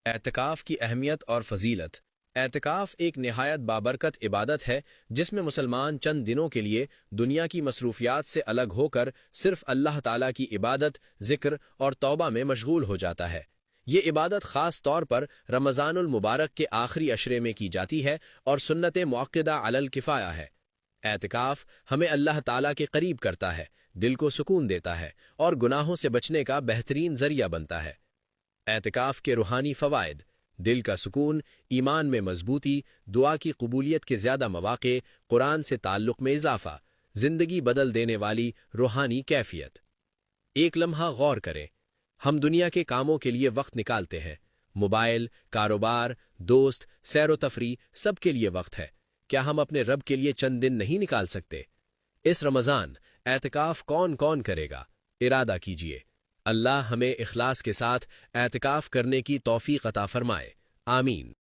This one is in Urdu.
اعتکاف کی اہمیت اور فضیلت۔ اعتکاف ایک نہایت بابرکت عبادت ہے جس میں مسلمان چند دنوں کے لیے دنیا کی مصروفیات سے الگ ہو کر صرف اللہ تعالیٰ کی عبادت، ذکر اور توبہ میں مشغول ہو جاتا ہے۔ یہ عبادت خاص طور پر رمضان المبارک کے آخری عشرے میں کی جاتی ہے اور سنت مؤکدہ علی الکفایہ ہے۔ اعتکاف ہمیں اللہ تعالیٰ کے قریب کرتا ہے، دل کو سکون دیتا ہے اور گناہوں سے بچنے کا بہترین ذریعہ بنتا ہے۔ اعتکاف کے روحانی فوائد: دل کا سکون، ایمان میں مضبوطی، دعا کی قبولیت کے زیادہ مواقع، قرآن سے تعلق میں اضافہ، زندگی بدل دینے والی روحانی کیفیت۔ ایک لمحہ غور کریں، ہم دنیا کے کاموں کے لیے وقت نکالتے ہیں، موبائل، کاروبار، دوست، سیر و تفریح، سب کے لیے وقت ہے۔ کیا ہم اپنے رب کے لیے چند دن نہیں نکال سکتے؟ اس رمضان اعتکاف کون کون کرے گا؟ ارادہ کیجئے۔ اللہ ہمیں اخلاص کے ساتھ اعتکاف کرنے کی توفیق عطا فرمائے، آمین۔